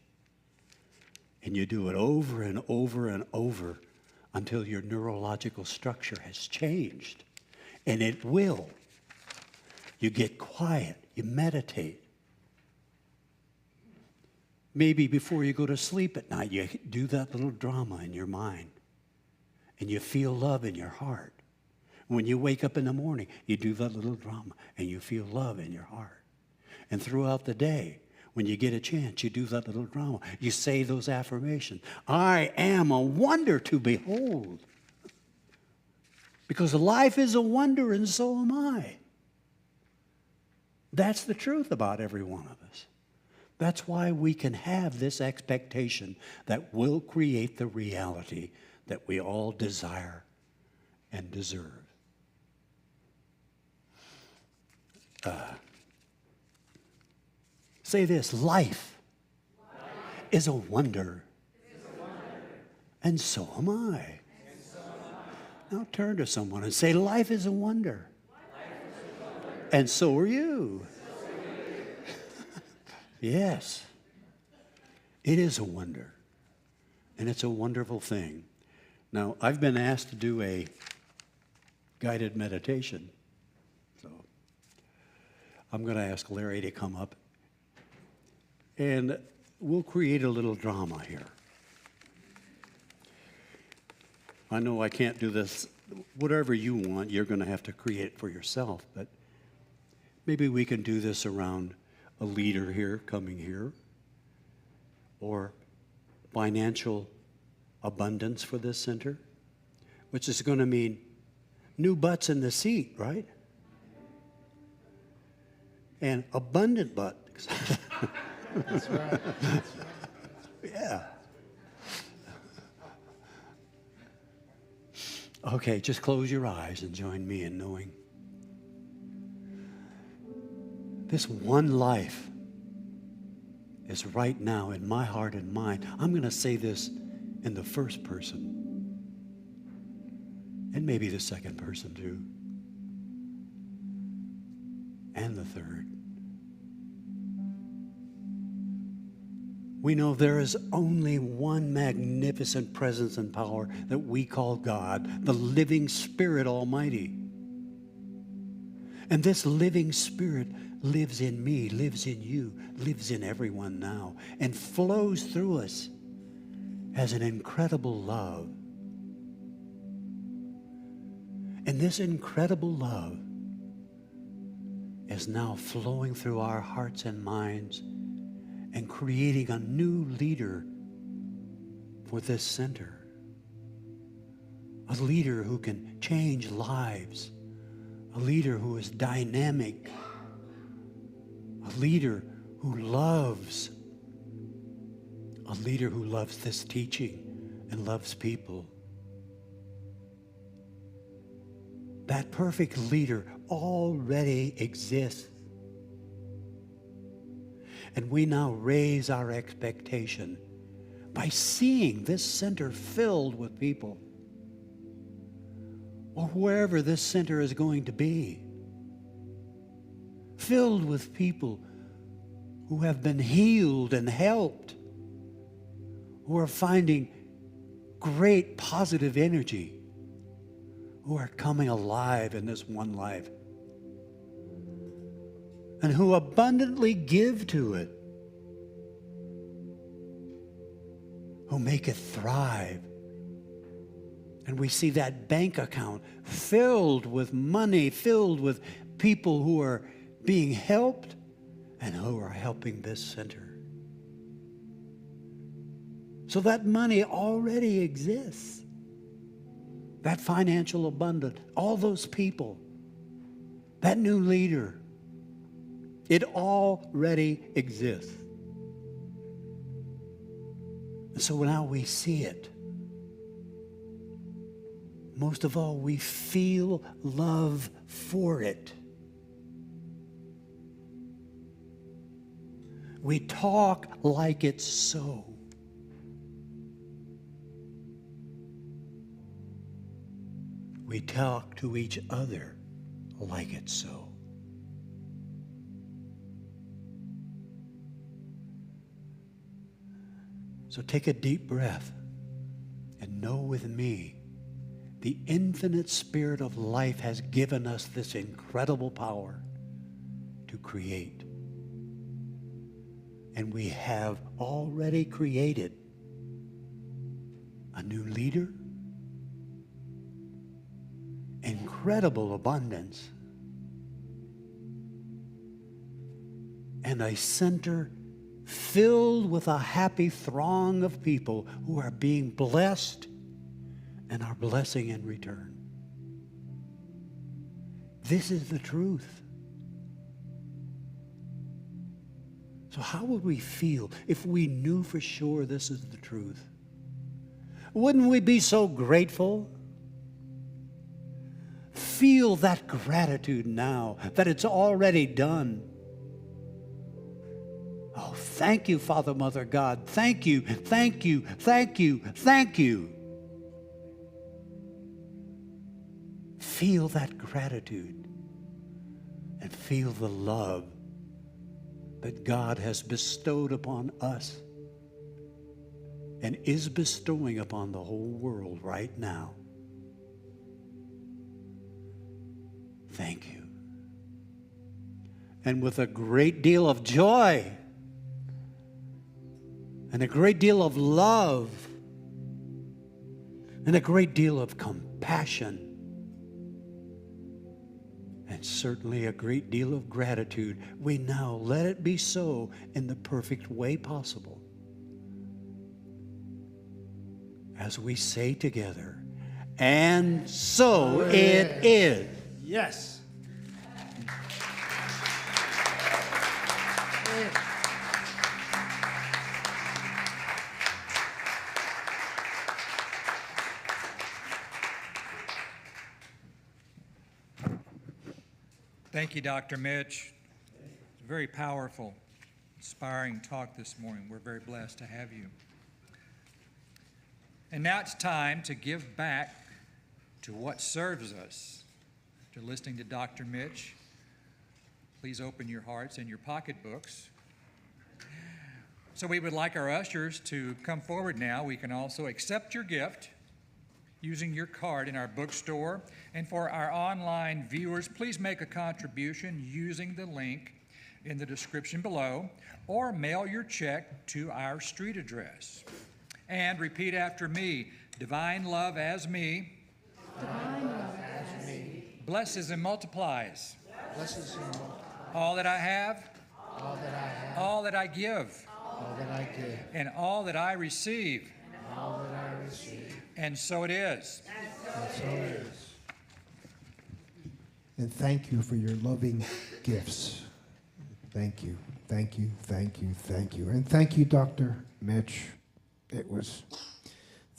And you do it over and over and over until your neurological structure has changed. And it will. You get quiet. You meditate. Maybe before you go to sleep at night, you do that little drama in your mind. And you feel love in your heart. When you wake up in the morning, you do that little drama and you feel love in your heart. And throughout the day, when you get a chance, you do that little drama. You say those affirmations. I am a wonder to behold. Because life is a wonder and so am I. That's the truth about every one of us. That's why we can have this expectation that will create the reality that we all desire and deserve. Say this, life is a wonder. And so am I. Now turn to someone and say, life is a wonder. And so are you. Yes. It is a wonder. And it's a wonderful thing. Now, I've been asked to do a guided meditation. So I'm going to ask Larry to come up. And we'll create a little drama here. I know I can't do this. Whatever you want, you're going to have to create for yourself. But maybe we can do this around a leader here, coming here, or financial abundance for this center, which is going to mean new butts in the seat, right? And abundant butts. That's right. Yeah. Okay, just close your eyes and join me in knowing this one life is right now in my heart and mind. I'm going to say this in the first person, and maybe the second person too, and the third. We know there is only one magnificent presence and power that we call God, the living Spirit Almighty. And this living Spirit lives in me, lives in you, lives in everyone now, and flows through us as an incredible love. And this incredible love is now flowing through our hearts and minds and creating a new leader for this center. A leader who can change lives. A leader who is dynamic. A leader who loves. A leader who loves this teaching and loves people. That perfect leader already exists. And we now raise our expectation by seeing this center filled with people, or wherever this center is going to be, filled with people who have been healed and helped, who are finding great positive energy, who are coming alive in this one life, and who abundantly give to it, who make it thrive. And we see that bank account filled with money, filled with people who are being helped and who are helping this center. So that money already exists. That financial abundance, all those people, that new leader, it already exists. And so now we see it. Most of all, we feel love for it. We talk like it's so. We talk to each other like it's so. So take a deep breath and know with me, the infinite Spirit of life has given us this incredible power to create. And we have already created a new leader, incredible abundance, and a center filled with a happy throng of people who are being blessed and are blessing in return. This is the truth. So how would we feel if we knew for sure this is the truth? Wouldn't we be so grateful? Feel that gratitude now that it's already done. Oh, thank you, Father, Mother, God. Thank you, thank you, thank you, thank you. Feel that gratitude and feel the love that God has bestowed upon us and is bestowing upon the whole world right now. Thank you. And with a great deal of joy and a great deal of love and a great deal of compassion and certainly a great deal of gratitude, we now let it be so in the perfect way possible. as we say together, and so it is. Yes. Thank you, Dr. Mitch. It's a very powerful, inspiring talk this morning. We're very blessed to have you. And now it's time to give back to what serves us. After listening to Dr. Mitch, please open your hearts and your pocketbooks. So we would like our ushers to come forward now. We can also accept your gift using your card in our bookstore. And for our online viewers, please make a contribution using the link in the description below, or mail your check to our street address. And repeat after me: divine love as me, Divine love as me. blesses and multiplies Blesses and multiplies all that I have, all that I have, all that I give, all that I give, and all that I receive. all that I receive. And so it is. And so it is. And thank you for your loving gifts. Thank you, thank you, thank you, thank you. And thank you, Dr. Mitch. It was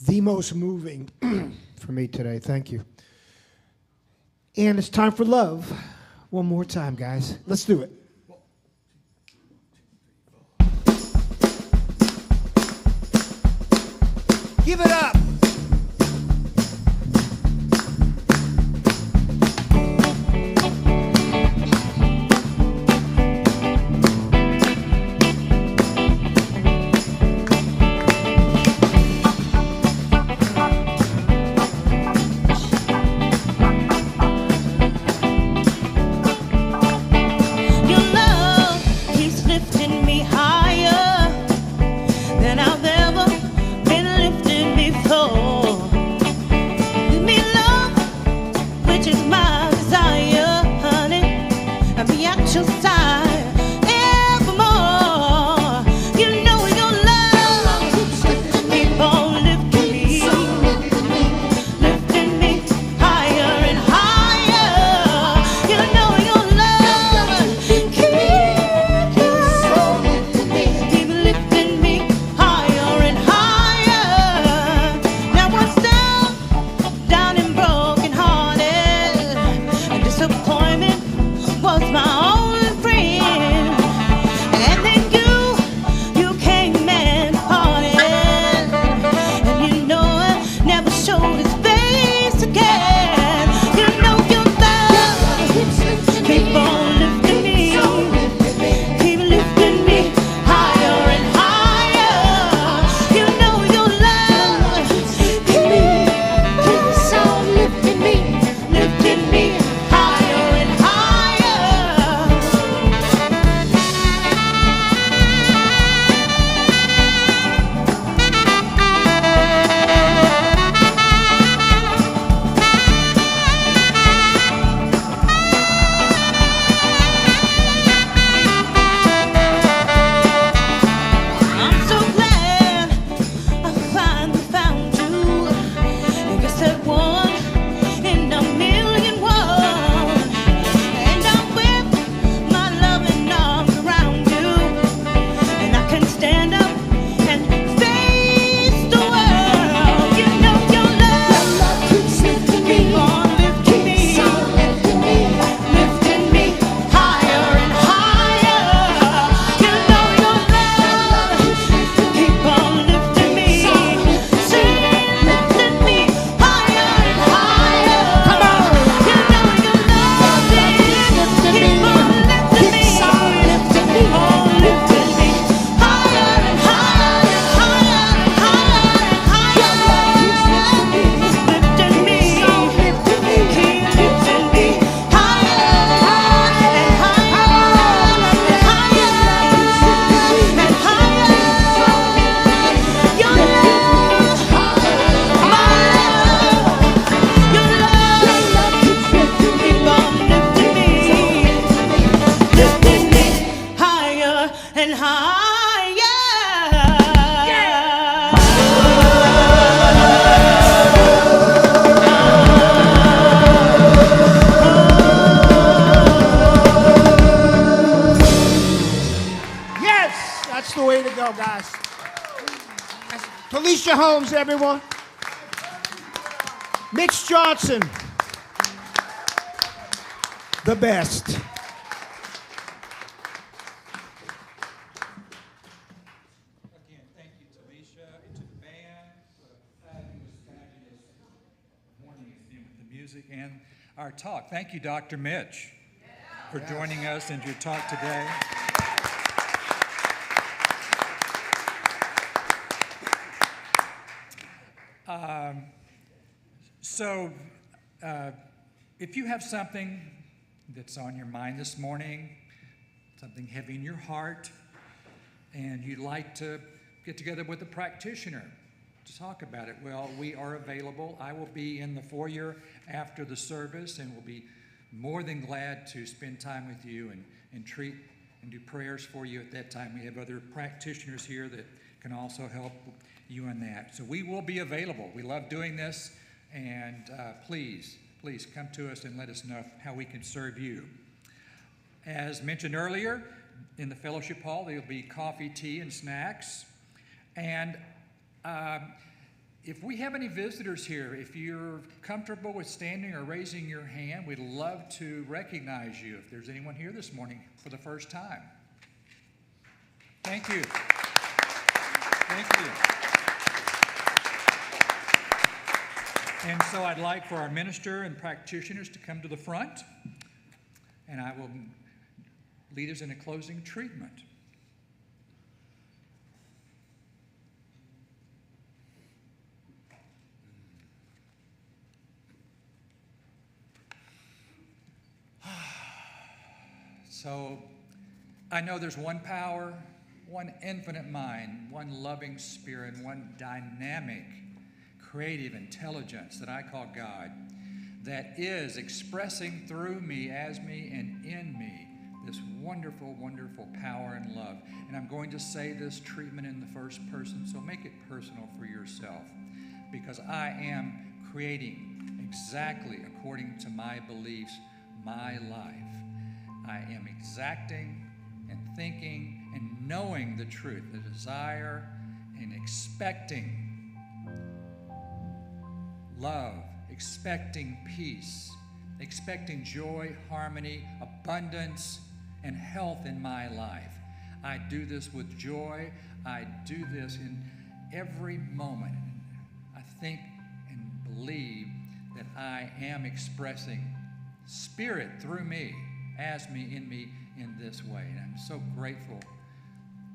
the most moving for me today. Thank you. And it's time for love. One more time, guys. Let's do it. Give it up. Your love keeps lifting me higher than I've ever been lifted before. Give me love, which is my desire, honey, and be at your side evermore. You know your love keep on lifting me higher and higher. You know your love keep lifting me higher and higher. Now once down and broken hearted, and disappointment was my only friend. And then you came and parted, and you know I never showed his face again. You know your love keep on lifting me, keep lifting me higher and higher. You know your love keeps on lifting me higher and higher. I'm so glad I finally found you. You're that one in a million one, and I'm with my loving arms around you, and I can stand up and face the world. You know your love keep on lifting me higher and higher. You know your love keep on lifting me, lifting me higher and higher. Come on, you know your love keep on lifting me, lifting me higher and higher and higher and higher and higher. Lifting me, keep lifting me higher and higher and higher and higher. Your love, my love, your love keep on lifting me higher and higher. That's the way to go, guys. Felicia Holmes, everyone. Mitch Johnson. The best. Again, thank you, Talisha, and to the band for a fabulous morning with the music and our talk. Thank you, Dr. Mitch, for joining us in your talk today. If you have something that's on your mind this morning, something heavy in your heart, and you'd like to get together with a practitioner to talk about it, well, we are available. I will be in the foyer after the service and will be more than glad to spend time with you and treat and do prayers for you at that time. We have other practitioners here that can also help you in that. So we will be available. We love doing this, and please come to us and let us know how we can serve you. As mentioned earlier, in the fellowship hall, there will be coffee, tea, and snacks. And if we have any visitors here, if you're comfortable with standing or raising your hand, we'd love to recognize you if there's anyone here this morning for the first time. Thank you. Thank you. And so I'd like for our minister and practitioners to come to the front, and I will lead us in a closing treatment. So I know there's one power, one infinite mind, one loving spirit, one dynamic, creative intelligence that I call God, that is expressing through me, as me, and in me this wonderful, wonderful power and love. And I'm going to say this treatment in the first person, so make it personal for yourself, because I am creating exactly according to my beliefs, my life. I am exacting and thinking and knowing the truth, the desire and expecting love, expecting peace, expecting joy, harmony, abundance, and health in my life. I do this with joy. I do this in every moment. I think and believe that I am expressing Spirit through me, as me, in this way. And I'm so grateful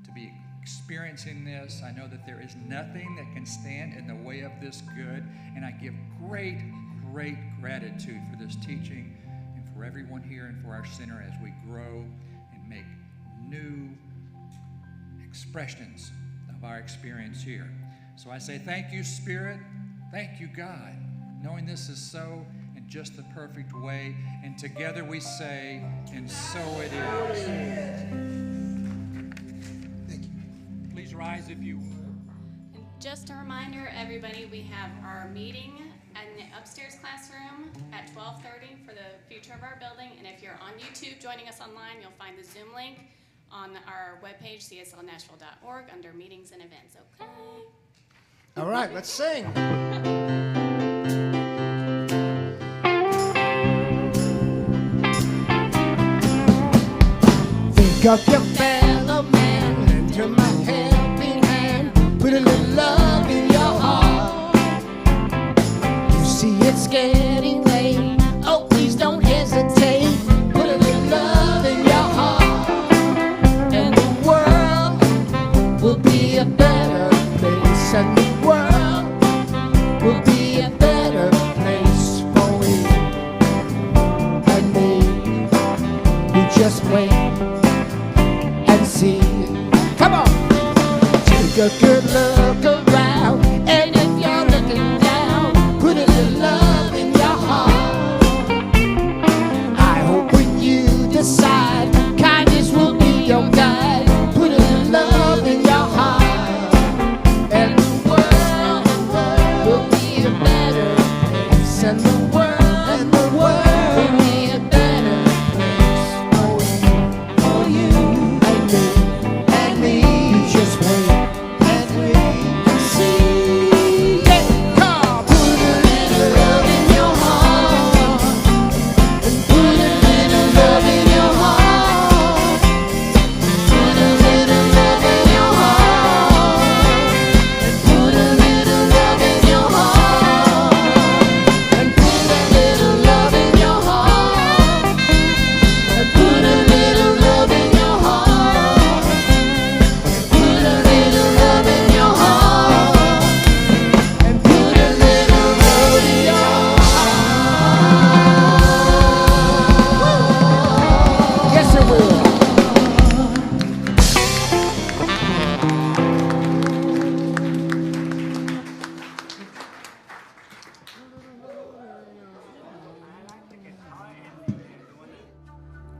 to be experiencing this. I know that there is nothing that can stand in the way of this good, and I give great, great gratitude for this teaching and for everyone here and for our center as we grow and make new expressions of our experience here. So I say thank you, Spirit. Thank you, God, knowing this is so in just the perfect way. And together we say, and so it is. Rise if you would. And just a reminder, everybody, we have our meeting in the upstairs classroom at 12:30 for the future of our building. And if you're on YouTube joining us online, you'll find the Zoom link on our webpage, cslnashville.org, under meetings and events. Okay? All right, let's sing. Think of your fellow man, lend him a helping hand, put a little love in your heart. You see it's getting late, oh please don't hesitate, put a little love in your heart, and the world will be a better place, and the world will be a better place for you and me. You just wait and see. Come on! Take a good look around, and if you're looking down, put a little love in your heart. I hope when you decide, kindness will be your guide. Put a little love in your heart, and the world will be a better place, and the world will be a better place for you and me. You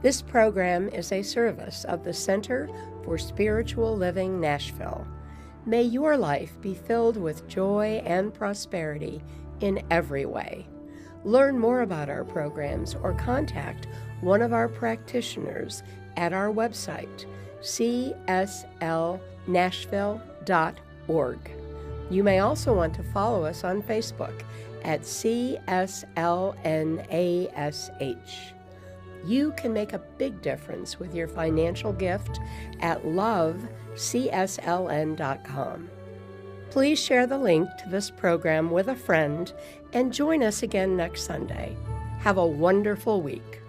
This program is a service of the Center for Spiritual Living Nashville. May your life be filled with joy and prosperity in every way. Learn more about our programs or contact one of our practitioners at our website, cslnashville.org. You may also want to follow us on Facebook at CSLNASH. You can make a big difference with your financial gift at lovecsln.com. Please share the link to this program with a friend and join us again next Sunday. Have a wonderful week.